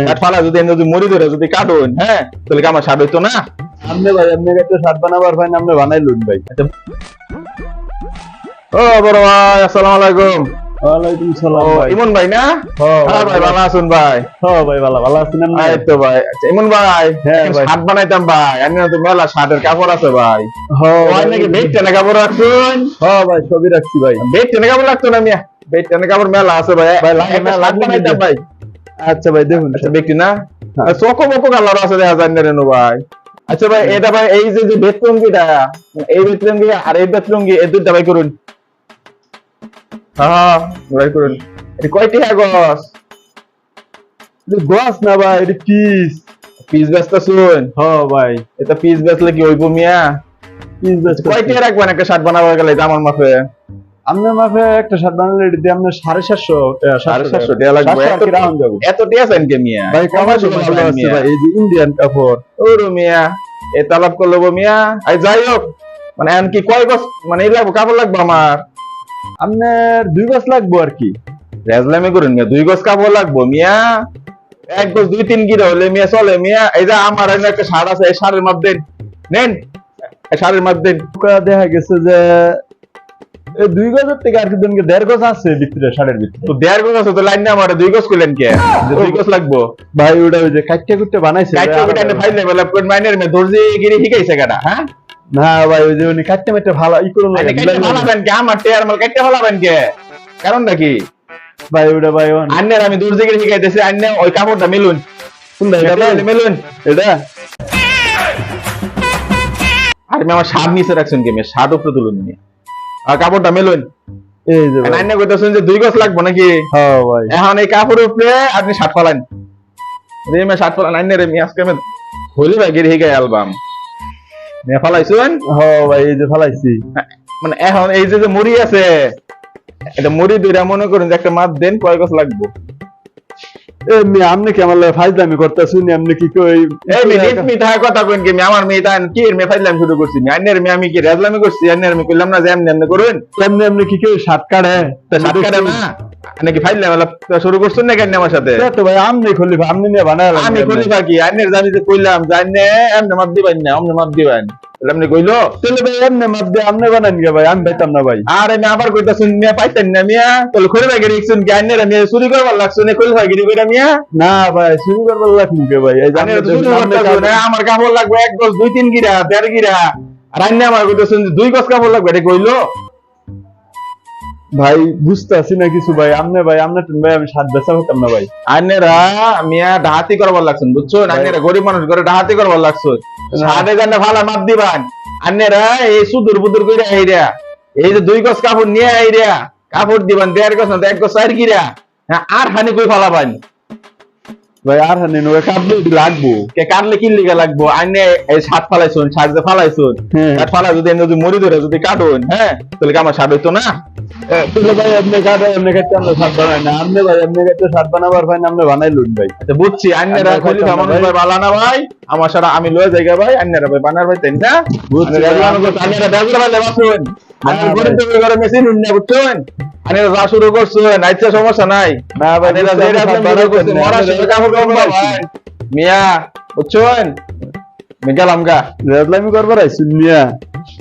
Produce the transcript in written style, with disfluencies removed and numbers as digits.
কাঠ ফালা যদি মুড়ি ধরে যদি কাটুন, হ্যাঁ, তাহলে কি আমার স্বাদ হইতো না? আমনে ভাই আমনে একটা শার্ট বানাবার ভাই আমনে বানাই লুন ভাই। ও বড় ভাই, আসসালামু আলাইকুম। ওয়ালাইকুম সালাম ও ভাই। ইমন ভাই না? হ্যাঁ ভাই, ভালো আছেন ভাই? হ্যাঁ ভাই ভালো আছেন আপনি? এই তো ভাই। আচ্ছা ইমন ভাই, হ্যাঁ ভাই। শার্ট বানাইতাম ভাই, আমি তো মেলা শার্টের কাপড় আছে ভাই। হ্যাঁ ভাই নাকি বেড টেনে কাপড় রাখছেন? হ্যাঁ ভাই সবই রাখছি ভাই। বেড টেনে কাপড় রাখতো না মিয়া? বেড টেনে কাপড় মেলা আছে ভাই। ভাই লাগে একটা না, শার্ট লাগলে বানাইতাম নিবে। ভাই। আচ্ছা ভাই দেখুন। আচ্ছা ব্যক্তি না? হ্যাঁ। চকো মকো কালার আছে দেখা যায় না রেনু ভাই। আচ্ছা ভাই, এটা ভাই এই যে বেড লুঙ্গিটা, এই বেড লুঙ্গি আর এই বেড লুঙ্গি এই দুইটা ভাই করুন। হ্যাঁ ভাই করুন। এটা কয়টি গস? এটা গস না ভাই, এটা পিস। পিস বেচতে শুন। হ্যাঁ ভাই এটা পিস বেচলে কি হইব মিয়া? পিস বেচ। কয়টি রাখবেন একটা শার্ট বানাবার গেলে এটা আমার মাপে? আপনার মাপে একটা শার্ট বানালে এটা দিয়ে আপনার 750 750 টাকা লাগবে। এত টিয়া চাইন কে মিয়া? ভাই কমাই তো ভালো আছে ভাই, এই যে ইন্ডিয়ান কাপড়। ওরো মিয়া, এ তালাব করলো গো মিয়া। আই যাই হোক, মানে এখন কি কয় গছ মানে এই লাগবে কাপড় লাগবে আমার? আপনার 2 গজ লাগবে আর কি। রেজলামি করুন মিয়া, 2 গজ কাপড় লাগবো মিয়া। 1 গজ 2-3 গিরা হলে মিয়া চলে মিয়া। এই যে আমার এখানে একটা শার্ট আছে, এই শার্টের মাপ দেন, নেন এই শার্টের মাপ দেন। দেখা গেছে যে 2 গজের থেকে আর কি 1.5 গজ আছে ভিতরে, শার্টের ভিতরে। তো 1.5 গজ আছে তো লাইন না আমার 2 গজ কইলেন কে? যে 2 গজ লাগবো ভাই ওটা ওই যে কাটতে কুটতে বানাইছে। কাইটা বিটা নে ফাইলে বলে কোন মাইনের মে দর্জি গিরি শিখাইছে কেডা? হ্যাঁ না ভাই ওই যে উনি কাটতে মেটে ভালো ই করুন আরে কাইটা ভালাবেন কে? আমার টেয়ার মাল কাইটা ভালাবেন কে? কারণ নাকি ভাই ওটা ভাই আন্নের আমি দর্জি গিরি শিখাইতেছি, আন্নে ওই কাপড়টা মেলুন। কোন ভাই এটা মেলুন। এটা আর আমি আমার শার্ট নিচে রাখছেন কে? মে শার্ট উপরে তুলুন নি। আর কাপড়টা মেলুন। এই যে ভাই। আন্নে কইতাছেন যে 2 গজ লাগবে নাকি? হ্যাঁ ভাই এখন এই কাপড়ের উপরে আপনি শার্ট ফালান। রে মে শার্ট ফালান, আন্নে রে মি আজকে আমি হলি ভাই গিরি শিখাই অ্যালবাম মে ফালাইছুন। হ্যাঁ ভাই এই যে ফলাইছি। মানে এখন এই যে মুড়ি আছে, এটা মুড়ি দুইটা মনে করুন যে একটা মাপ দেন, কয় গজ লাগবে? এমনি আপনি কি আমার ফাইজলামি করতেছেন? আপনি কি কই এই মিনিট মি তার কথা কইন কি? আমার মেয়ে তাই কি এর মে ফাইলাম শুরু করছি? আন্নের মে আমি কি রেজলামি করছি? আন্নের আমি কইলাম না যে এমনি এমনি করুন। এমনি আপনি কি কই শার্ট কাটে? তো শার্ট কাটে না নাকি ফাইলাম শুরু করছেন না কেন আমার সাথে? তো ভাই আপনি খলিফা, আপনি নিয়ে বানালেন। আমি খলিফা কি? আন্নের জানি যে কইলাম জানে এমনি মাপ দিবেন না, অমনি মাপ দিবেন। এমনি কইলো তাহলে ভাই এমনি মাপ দিয়ে আপনি বানান গে ভাই, আমি পাইতাম না ভাই। আর আমি আবার কইতাছুন মিয়া পাইতেন না মিয়া? তাহলে খলিফা গিরি ইকছুন কি? আন্নের আমি চুরি করবার লাগছুন খলিফা গিরি কইরা মিয়া? না ভাই শুরু করবার লাগুন গে ভাই। এই যে আন্নের তো চুরি করতেছুন, আমার কাপড় লাগবে 1 গজ 2-3 গিরা 1.5 গিরা। আর আন্নে আমার কইতাছুন যে 2 গজ কাপড় লাগবে, এটা কইলো? ভাই বুঝতেছি না কিছু ভাই। আপনি ভাই আপনার ভাই আমি শার্ট বেচা হতাম না ভাই। আন্নেরা মিয়া ডাহাতি করবার লাগছেন বুঝছেন? আন্নেরা গরিব মানুষ করে ডাহাতি করবার লাগছেন। সাড়ে জানে ভালো মাপ দিবান। আন্নেরা এই সুদূর বুদুর কইরা আইরা এই যে 2 গজ কাপড় নিয়ে আইরা কাপড় দিবান 1.5 গজ না 1 গজ 4 গিরা। হ্যাঁ আর হানি কই ফালাবান? ভাই আর হানি নো কাটলে লাগবো। কে কাটলে কি লিগা লাগবো? আন্নে এই শার্ট ফালাইছুন, শার্ট যে ফালাইছুন, শার্ট ফালা যদি মুড়ি ধরে যদি কাটুন, হ্যাঁ, তাহলে কি আমার শার্ট হইতো না? তাহলে ভাই আপনি কাটে আপনি কাটতে আমরা শার্ট বানাই না। আপনি ভাই আপনি কাটতে শার্ট বানাবার ভাই না আপনি বানাই লুন ভাই। আচ্ছা বুঝছি, আন্নেরা আমরা খলিফা খাইতাম না মানুষ ভাই। ভাই বালা না ভাই, আমার সারা আমি লয়ে জায়গা ভাই, আন্নেরা ভাই বানার ভাই তাই না? বুঝছি ভাই, আন্নেরা বেজরা ভাই লেবাসুন। আন্নেরা ভাই। গরিব তুমি ঘরে মেশিন উন্না বুঝছেন? আন্নেরা যা শুরু করছেন আচ্ছা সমস্যা নাই। না ভাই আন্নেরা বুঝছি, যেটা আমরা আপনি বানাই করছেন করছি, মরা আমরা শেষে কাপড় বানাই কাপড় করছি। ভাই মিয়া বুঝছেন? আমি গেলাম গা। রেজলামি করবার আইছুন মিয়া।